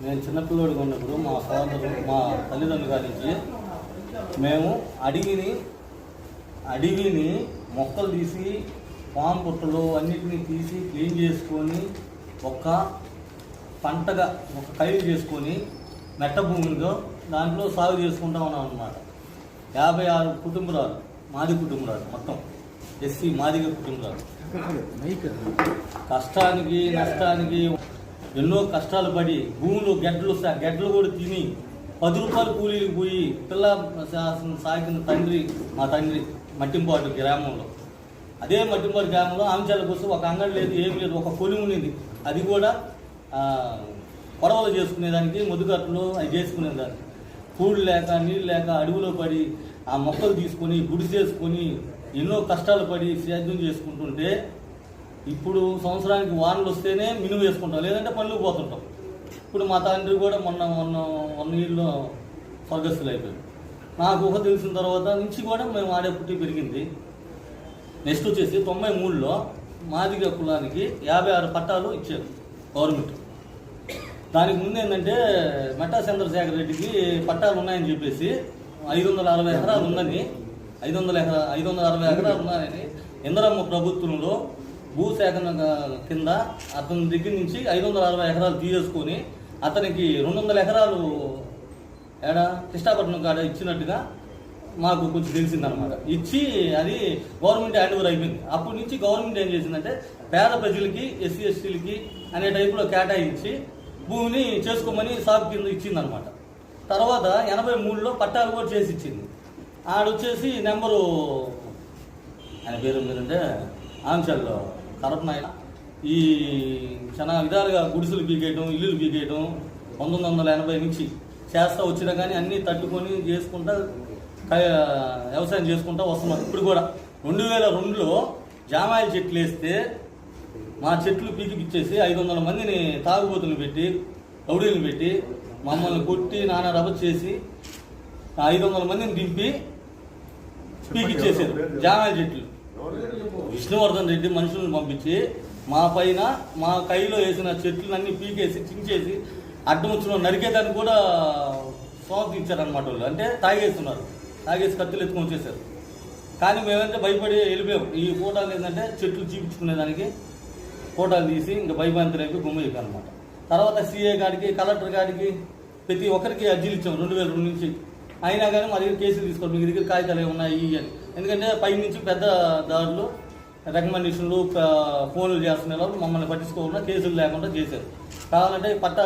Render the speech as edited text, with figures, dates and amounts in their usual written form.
నేను చిన్నపిల్లడిగా ఉన్నప్పుడు మా సోదరు మా తల్లిదండ్రుల గారి నుంచి మేము అడవిని మొక్కలు తీసి పాము పుట్టలు అన్నిటినీ తీసి క్లీన్ చేసుకొని ఒక పంటగా ఒక కైలు చేసుకొని మెట్ట భూమిలో దాంట్లో సాగు చేసుకుంటా ఉన్నాం అన్నమాట. 56 కుటుంబరాలు మాది కుటుంబరాలు, మొత్తం ఎస్సీ మాదిగ కుటుంబరాలు. కష్టానికి నష్టానికి ఎన్నో కష్టాలు పడి భూములు గెడ్లు కూడా తిని 10 రూపాయలు కూలీలకు పోయి పిల్ల సాగిన మా తండ్రి మట్టింపాటు గ్రామంలో. అదే మట్టింపాటు గ్రామంలో ఆంచాలకు వస్తే ఒక అంగడి లేదు, ఏమి లేదు, ఒక కొలి ఉండేది. అది కూడా పొడవలు చేసుకునేదానికి ముద్దుగట్లు అవి చేసుకునేదానికి. కూడు లేక నీళ్ళు లేక అడవిలో పడి ఆ మొక్కలు తీసుకొని గుడి చేసుకొని ఎన్నో కష్టాలు పడి సేద్యం చేసుకుంటుంటే ఇప్పుడు సంవత్సరానికి వానలు వస్తేనే మినుము వేసుకుంటాం, లేదంటే పనులకు పోతుంటాం. ఇప్పుడు మా తండ్రి కూడా మొన్న నీళ్ళు స్వర్గస్థులు అయిపోయాడు. నాకు ఊహ తెలిసిన తర్వాత నుంచి కూడా మేము ఆడే పుట్టి పెరిగింది. నెక్స్ట్ వచ్చేసి 93లో మాదిగ కులానికి 56 పట్టాలు ఇచ్చారు గవర్నమెంట్. దానికి ముందు ఏంటంటే మెట్టా చంద్రశేఖర్ రెడ్డికి పట్టాలు ఉన్నాయని చెప్పేసి 560 ఎకరాలు ఉందని 560 ఎకరాలు ఉన్నాయని ఇందిరమ్మ ప్రభుత్వంలో భూసేకరణ కింద అతని దగ్గర నుంచి 560 ఎకరాలు తీసేసుకొని అతనికి 200 ఎకరాలు కృష్ణాపట్నం కాడ ఇచ్చినట్టుగా మాకు కొంచెం తెలిసిందనమాట. ఇచ్చి అది గవర్నమెంట్ హ్యాండ్ ఓవర్ అయిపోయింది. అప్పటి నుంచి గవర్నమెంట్ ఏం చేసిందంటే పేద ప్రజలకి ఎస్సీ ఎస్టీలకి అనే టైపులో కేటాయించి భూమిని చేసుకోమని సాగు కింద ఇచ్చిందనమాట. తర్వాత 83లో పట్టాలు కూడా చేసి ఇచ్చింది. ఆడొచ్చేసి నెంబరు ఆయన పేరు ఏంటంటే ఆంచల్లో కరపనాయ ఈ చాలా విధాలుగా గుడిసెలు పీకేయటం, ఇల్లులు పీకేయటం 1980 నుంచి చేస్తూ వచ్చినా కానీ అన్నీ తట్టుకొని చేసుకుంటా వ్యవసాయం చేసుకుంటూ వస్తున్నాం. ఇప్పుడు కూడా 2002లో జామాయిల చెట్లు వేస్తే మా చెట్లు పీకిపిచ్చేసి 500 మందిని తాగుబోతులు పెట్టి రౌడీలను పెట్టి మమ్మల్ని కొట్టి నానా రభ చేసి 500 మందిని దింపి పీకిచ్చేసారు జామాయిల చెట్లు. విష్ణువర్ధన్ రెడ్డి మనుషులను పంపించి మా పైన మా కైలో వేసిన చెట్లన్నీ పీకేసి చించేసి అడ్డముచ్చిన నరికేదాన్ని కూడా సోమతి ఇచ్చారనమాట. వాళ్ళు అంటే తాగేసి కత్తులు ఎత్తుకొని వచ్చేసారు. కానీ మేమంటే భయపడి వెళ్ళిపోయాం. ఈ ఫోటోలు ఏంటంటే చెట్లు చూపించుకునేదానికి ఫోటోలు తీసి ఇంకా భయభ్రాంతిలోకి గుమ్మయ్యాం అనమాట. తర్వాత సీఏ గారికి కలెక్టర్ గారికి ప్రతి ఒక్కరికి అర్జీలు ఇచ్చాం 2002 నుంచి. అయినా కానీ మా దగ్గర కేసులు తీసుకోండి, మీ దగ్గర కాగితాలు ఉన్నాయి అని. ఎందుకంటే పై నుంచి పెద్ద దారులు రికమెండేషన్లు ఫోన్లు చేస్తున్న వాళ్ళు మమ్మల్ని పట్టించుకోకుండా కేసులు లేకుండా చేశారు. కావాలంటే పట్టా